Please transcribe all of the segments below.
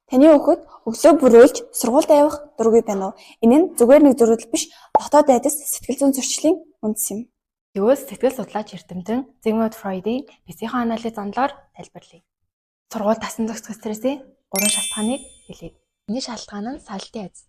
Таны хүүхэд өглөө бүрөөлж сургуульд авах дургүй байна уу? Энэ нь зүгээр нэг зөрүүл биш, дотоод айдас сэтгэл зүйн зөрчлийн үндэс юм. Тэгвэл сэтгэл судлаач эрдэмтэн Зигмунд Фройдийн психоанализ онолоор тайлбарлая. Сургууль тасан зохицох стрессийн 3 шалтгааныг хэлье. Эхний шалтгаан нь салтын айдас.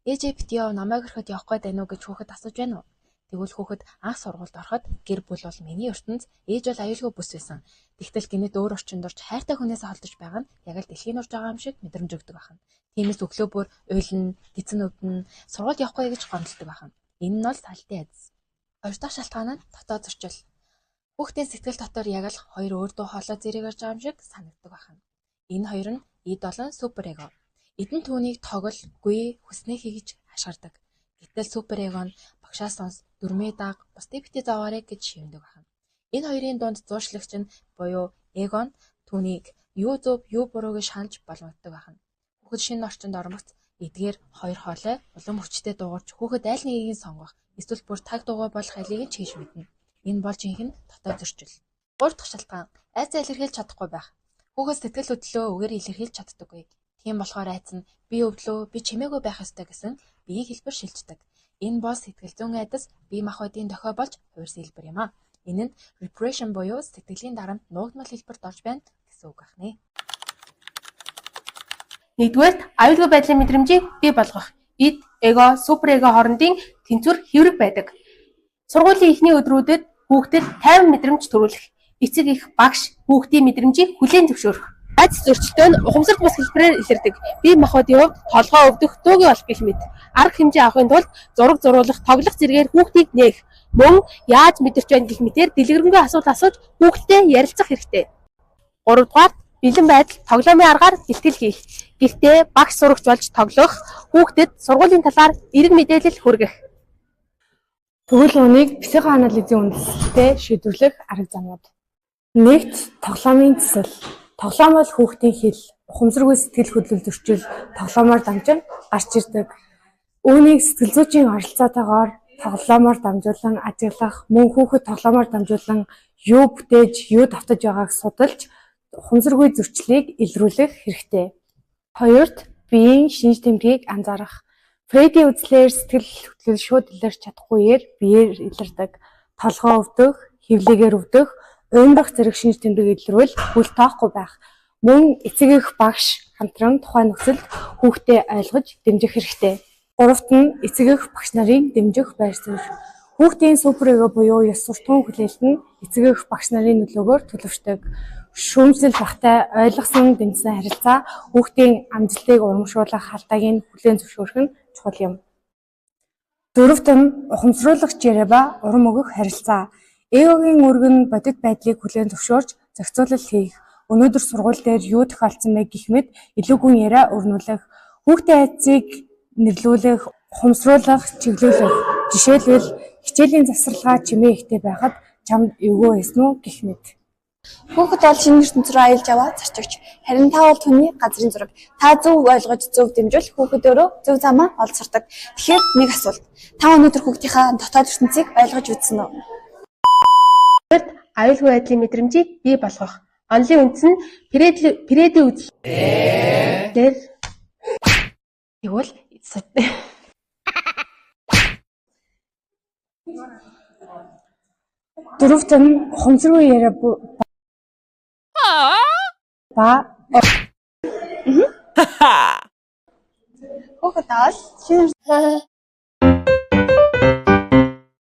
Ээжээ бити яв намайг орхиод явах гээд байна уу гэж хүүхэд асууж байна уу? Тэгвэл хүүхэд анх сургуульд ороход гэр бүл бол миний ертөнц, ээж бол аюулгүй бүс байсан. Тэгтэл гинэд өөр орчинд орж хайртай хүнээс холдож байгаа нь яг л дэлхийн урж байгаа юм шиг мэдрэмж өгдөг байна. Тиймээс өглөө бүр уйлна, гизэн өвдөн, сургуульд явахгүй гэж гомдолдог байна. Энэ нь бол салтын айдас. Хоёр дахь шалтгаан нь дотоод зөрчил. Хүүхдийн сэтгэл дотор яг л хоёр өөр дуу хоолой зэрэг орж байгаа юм шиг санагддаг байна. Энэ хоёр нь ид болон супер эго. Эд нь түүнийг тоглохгүй хүснээ хийж хашгирдаг. Гэтэл супер эго нь багшаа сонс, дүрмээ дааг, бусдыг бити зовоорой гэж шивндэг байна. Энэ хоёрын дунд зууршлагч нь буюу эго нь түүнийг юу зөв, юу буруу гэж шанаж болгодог байна. Хүүхэд шинэ орчинд ормогц эдгээр хоёр хоолой улам хүчтэй дуугарч хүүхэд аль нэгийг сонгох, эсвэл бүр таг дуугаа болох алийг нь хийж мэднэ. Энэ бол жинхэнэ дотоод зөрчил. Гурав дахь шалтгаан айцаа илэрхийлж чадахгүй байх. Хүүхэд сэтгэл хөдлөлөө үгээр илэрхийлж чаддаггүй. Тийм болохоор айц нь би өвдлөө, би чимээгүй байх ёстой гэсэн биеийн хэлбэр шилждэг. Энэ бол сэтгэл зүйн айдас, бие махбодын дохио болж хувирс хэлбэр юм а. Энэ нь repression буюу сэтгэлийн дарамт нуугдмал хэлбэрт орж байна гэсэн үг байна. Нэгдүгээр аюулгүй байдлын мэдрэмжийг бий болгох. Ид, эго, супер эго хоорондын тэнцвэр хэврэг байдаг. Сургуулийн эхний өдрүүдэд хүүхдэд тайван мэдрэмж төрүүлэх. Эцэг эх багш хүүхдийн мэдрэмжийг хүлээн зөвшөөрөх. Айдас зөрчилтэй нь ухамсарт бус хэлбэрээр илэрдэг. Бие махбодын хувьд толгой өвдөх, дуугийн болох гэх мэт. Арга хэмжээ авахын тулд зураг зурулах, тоглох зэргээр хүүхдийг нээх. Мөн яаж мэдэрч байна гэх мэтээр дэлгэрэнгүй асуулт асууж хүүхдтэй ярилцах хэрэгтэй. 3 дугаар бэлэн байдал тоглоомын аргаар бэлтгэл хийх. Гэхдээ багш сурагч болж тоглох, хүүхдэд сургуулийн талаар эрг мэдээлэл хүргэх. Тэгвэл үүнийг психоанализийн үндэслэлтэй шийдвэрлэх арга замууд. Нэгт тоглоомын төсөл. Тоглоом бол хүүхдийн хэл, ухамсаргүй сэтгэл хөдлөл зөрчил тоглоомоор дамжин гарч ирдэг. Үүнийг сэтгэл зүйчийн оролцоотойгоор тоглоомоор дамжуулан ажиглах, мөн хүүхэд тоглоомоор дамжуулан юу бүтээж, юу давтаж байгааг судалж, ухамсаргүй зөрчлийг илрүүлэх хэрэгтэй. Хоёрт биеийн шинж тэмдгийг анзаарах. Фрейди үзлээр сэтгэл хөдлөл шууд илэрч чадахгүйгээр биеэр илэрдэг. Толгой өвдөх, хевлэгээр өвдөх, уйндах зэрэг шинж тэмдэг илрүүл хүл тоохгүй байх. Мөн эцэг эх багш хамтран тухайн нөхцөлд хүүхдээ ойлгож дэмжих хэрэгтэй. Гуравт нь эцэг эх багш нарын дэмжих байр суурь. Хүүхдийн супер эго буюу ёс суртахуун хүлээлт нь эцэг эх багш нарын нөлөөгөөр төлөвшдөг. Шүүмжлэл багтай ойлгосон дэмжсэн харилцаа хүүхдийн амжилтыг урамшуулах халдааг нь хүлээн зөвшөөрөх нь чухал юм. Дөрөвт нь ухамсруулах чирээ ба урам өгөх харилцаа. Эгогийн үүрэг нь бодит байдлыг хүлээн зөвшөөрч зохицуулалт хийх. Өнөөдөр сургууль дээр юу тохиолдсон бэ гэх мэт илүү гүн яриа өрнүүлэх. Хүүхдийн айцыг нэрлүүлэх, ухамсруулах, чиглүүлэх. Жишээлбэл хичээлийн завсарлагаа чимээ ихтэй байхад чамд эвгүй байсан уу гэх мэт. Хүүхэд бол шинэ ертөнц рүү аялж яваа зарчигч. Харин та бол түүний газрын зураг. Та зөв ойлгож, зөв дэмжвэл хүүхэд өөрөө зөв замаа олж сурдаг. Тэгэхээр нэг асуулт. Та өнөөдөр хүүхдийнхаа дотоод ертөнцийг ойлгож үзсэн үү? Аюулгүй байдлын мэдрэмжийг бий болгох. Онолын үндэс нь Фрейди үзлээр Тэгвэл Дөрөвт нь ухамсаргүй яриа Хүүхэд бол шинэ